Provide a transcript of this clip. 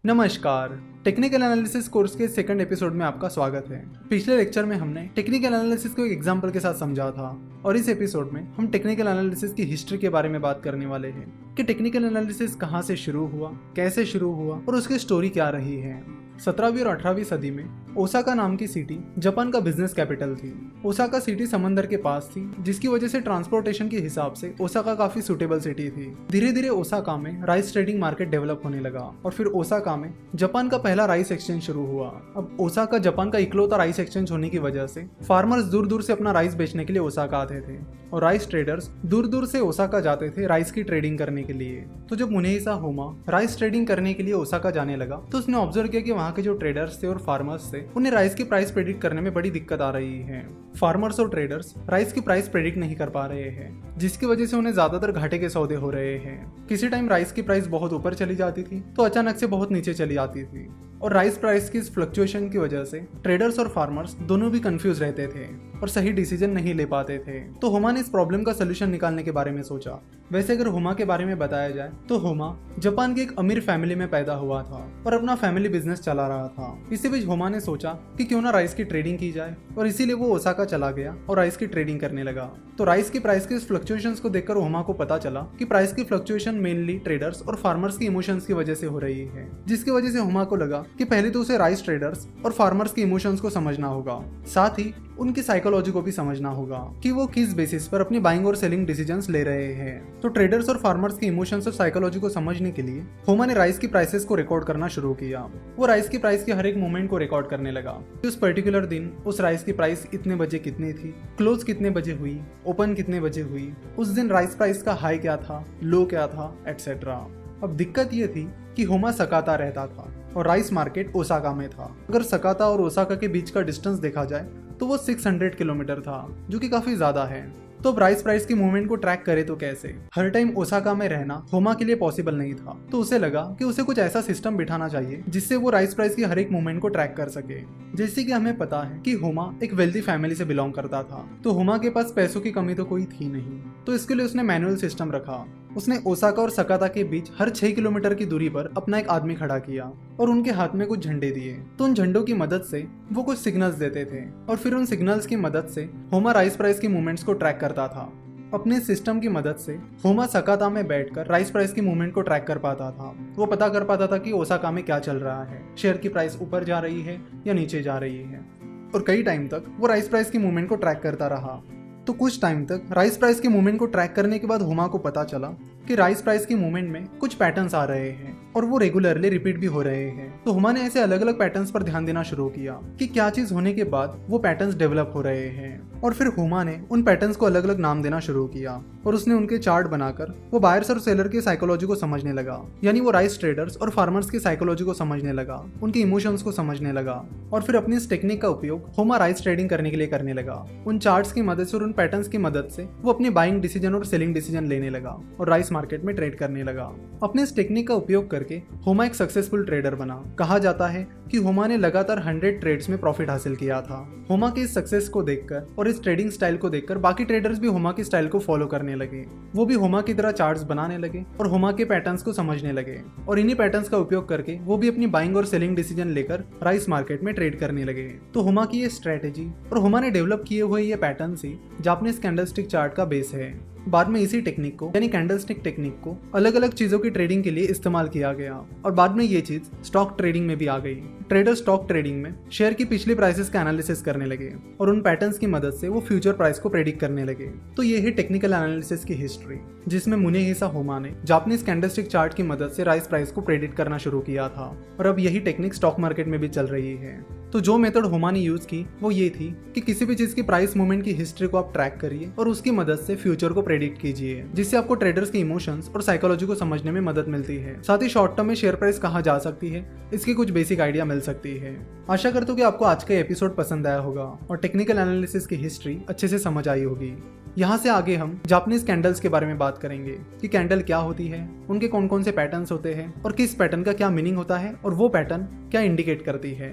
नमस्कार। Technical analysis course के second episode में आपका स्वागत है। पिछले लेक्चर में हमने टेक्निकल एनालिसिस को एक एग्जांपल के साथ समझा था और इस एपिसोड में हम टेक्निकल एनालिसिस की हिस्ट्री के बारे में बात करने वाले हैं कि टेक्निकल एनालिसिस कहां से शुरू हुआ, कैसे शुरू हुआ और उसकी स्टोरी क्या रही है। 17वीं और 18वीं सदी में ओसाका नाम की सिटी जापान का बिजनेस कैपिटल थी। ओसाका सिटी समंदर के पास थी, जिसकी वजह से ट्रांसपोर्टेशन के हिसाब से ओसाका काफी सुटेबल सिटी थी। धीरे धीरे ओसाका में राइस ट्रेडिंग मार्केट डेवलप होने लगा और फिर ओसाका में जापान का पहला राइस एक्सचेंज शुरू हुआ। अब ओसाका जापान का इकलौता राइस एक्सचेंज होने की वजह से फार्मर्स दूर दूर से अपना राइस बेचने के लिए ओसाका आते थे और राइस ट्रेडर्स दूर दूर से ओसाका जाते थे राइस की ट्रेडिंग करने के लिए। तो जब मुनेहिसा होमा राइस ट्रेडिंग करने के लिए ओसाका जाने लगा तो उसने ऑब्जर्व किया कि वहाँ के जो ट्रेडर्स थे और फार्मर्स थे उन्हें राइस की प्राइस प्रेडिक्ट करने में बड़ी दिक्कत आ रही है। फार्मर्स और ट्रेडर्स राइस की प्राइस प्रेडिक्ट नहीं कर पा रहे हैं, जिसकी वजह से उन्हें ज्यादातर घाटे के सौदे हो रहे हैं। किसी टाइम राइस की प्राइस बहुत ऊपर चली जाती थी तो अचानक से बहुत नीचे चली जाती थी और राइस प्राइस की इस फ्लक्चुएशन की वजह से ट्रेडर्स और फार्मर्स दोनों भी कंफ्यूज रहते थे और सही डिसीजन नहीं ले पाते थे। तो होमा ने इस प्रॉब्लम का सोल्यूशन निकालने के बारे में सोचा। वैसे अगर होमा के बारे में बताया जाए तो होमा जापान की एक अमीर फैमिली में पैदा हुआ था और अपना फैमिली बिजनेस चला रहा था। इसी बीच होमा ने सोचा कि क्यों ना राइस की ट्रेडिंग की जाए और इसीलिए वो ओसाका चला गया और राइस की ट्रेडिंग करने लगा। तो राइस की प्राइस के फ्लक्चुएशंस को देखकर होमा को पता चला कि प्राइस की फ्लक्चुएशन मेनली ट्रेडर्स और फार्मर्स की इमोशंस की वजह से हो रही है, जिसकी वजह से होमा को लगा कि पहले तो उसे राइस ट्रेडर्स और फार्मर्स की इमोशंस को समझना होगा, साथ ही उनकी साइकोलॉजी को भी समझना होगा कि वो किस बेसिस पर अपनी बाइंग और सेलिंग डिसीजंस ले रहे हैं। तो ट्रेडर्स और फार्मर्स की इमोशंस और साइकोलॉजी को समझने के लिए होमा ने राइस की प्राइसेस को रिकॉर्ड करना शुरू किया। वो राइस की प्राइस के हर एक मूवमेंट को रिकॉर्ड करने लगा। उस पर्टिकुलर दिन उस राइस की प्राइस इतने बजे कितनी थी, क्लोज कितने बजे हुई, ओपन कितने बजे हुई, उस दिन राइस प्राइस का हाई क्या था, लो क्या था, एटसेट्रा। अब दिक्कत ये थी कि होमा सकाता रहता था और राइस मार्केट ओसाका में था। अगर सकाता और ओसाका के बीच का डिस्टेंस देखा जाए तो वो 600 किलोमीटर था, जो कि काफी ज्यादा है। तो अब राइस प्राइस की मूवमेंट को ट्रैक करे तो कैसे? हर टाइम ओसाका में रहना होमा के लिए पॉसिबल नहीं था, तो उसे लगा कि उसे कुछ ऐसा सिस्टम बिठाना चाहिए जिससे वो राइस प्राइस की हर एक मूवमेंट को ट्रैक कर सके। जैसे कि हमें पता है कि होमा एक वेल्दी फैमिली से बिलोंग करता था, तो होमा के पास पैसों की कमी तो कोई थी नहीं, तो इसके लिए उसने मैनुअल सिस्टम रखा। उसने ओसाका और सकाता के बीच हर 6 किलोमीटर की दूरी पर अपना एक आदमी खड़ा किया और उनके हाथ में कुछ झंडे दिए। तो उन झंडों की मदद से वो कुछ सिग्नल्स देते थे और फिर उन सिग्नल्स की मदद से होमा राइस प्राइस की मूवमेंट्स को ट्रैक करता था। अपने सिस्टम की मदद से होमा सकाता में बैठकर राइस प्राइस की मूवमेंट को ट्रैक कर पाता था। वो पता कर पाता था कि ओसाका में क्या चल रहा है, शेयर की प्राइस ऊपर जा रही है या नीचे जा रही है। और कई टाइम तक वो राइस प्राइस की मूवमेंट को ट्रैक करता रहा। तो कुछ टाइम तक राइस प्राइस की मूवमेंट को ट्रैक करने के बाद होमा को पता चला कि राइस प्राइस की मूवमेंट में कुछ पैटर्न्स आ रहे हैं और वो रेगुलरली रिपीट भी हो रहे हैं। तो होमा ने ऐसे अलग अलग पैटर्न्स पर ध्यान देना शुरू किया कि क्या चीज होने के बाद वो पैटर्न्स डेवलप हो रहे हैं, और फिर होमा ने उन पैटर्न्स को अलग अलग नाम देना शुरू किया और उसने उनके चार्ट बनाकर वो बायर्स और सेलर की साइकोलॉजी को समझने लगा। यानी वो राइस ट्रेडर्स और फार्मर्स की साइकोलॉजी को समझने लगा, उनके इमोशंस को समझने लगा और फिर अपनी इस टेक्निक का उपयोग होमा राइस ट्रेडिंग करने के लिए करने लगा। उन चार्ट्स की मदद से और उन पैटर्न्स की मदद से वो अपनी बाइंग डिसीजन और सेलिंग डिसीजन लेने लगा और राइस मार्केट में ट्रेड करने लगा। अपने इस टेक्निक का उपयोग करके होमा एक सक्सेसफुल ट्रेडर बना। कहा जाता है कि होमा ने लगातार 100 ट्रेड्स में प्रॉफिट हासिल किया था। होमा की इस सक्सेस को देखकर और इस ट्रेडिंग स्टाइल को देखकर बाकी ट्रेडर्स भी होमा की स्टाइल को फॉलो करने लगे। वो भी होमा की तरह चार्ट्स बनाने लगे और होमा के पैटर्न्स को समझने लगे और इन्हीं पैटर्न्स का उपयोग करके वो भी अपनी बाइंग और सेलिंग डिसीजन लेकर राइस मार्केट में ट्रेड करने लगे। तो होमा की ये स्ट्रेटेजी और होमा ने डेवलप किए हुए ये पैटर्न्स ही जापानीज कैंडलस्टिक चार्ट का बेस है। बाद में इसी टेक्निक को यानी कैंडलस्टिक टेक्निक को अलग अलग चीजों की ट्रेडिंग के लिए इस्तेमाल किया गया और बाद में ये चीज स्टॉक ट्रेडिंग में भी आ गई। ट्रेडर स्टॉक ट्रेडिंग में शेयर की पिछली प्राइसेस का एनालिसिस करने लगे और उन पैटर्न्स की मदद से वो फ्यूचर प्राइस को प्रेडिक्ट करने लगे। तो ये है टेक्निकल एनालिसिस की हिस्ट्री, जिसमें मुनेहिसा होमा ने जापानीज कैंडलस्टिक चार्ट की मदद से राइस प्राइस को प्रेडिक्ट करना शुरू किया था और अब यही टेक्निक स्टॉक मार्केट में भी चल रही है। तो जो मेथड होमा ने यूज की वो ये थी कि किसी भी चीज की प्राइस मूवमेंट की हिस्ट्री को आप ट्रैक करिए और उसकी मदद से फ्यूचर को प्रेडिक्ट कीजिए, जिससे आपको ट्रेडर्स के इमोशंस और साइकोलॉजी को समझने में मदद मिलती है। साथ ही शॉर्ट टर्म में शेयर प्राइस कहाँ जा सकती है इसकी कुछ बेसिक आइडिया मिल सकती है। आशा करता हूँ कि आपको आज का एपिसोड पसंद आया होगा और टेक्निकल एनालिसिस की हिस्ट्री अच्छे से समझ आई होगी। यहाँ से आगे हम जापानीज कैंडल्स के बारे में बात करेंगे कि कैंडल क्या होती है, उनके कौन कौन से पैटर्न्स होते हैं और किस पैटर्न का क्या मीनिंग होता है और वो पैटर्न क्या इंडिकेट करती है।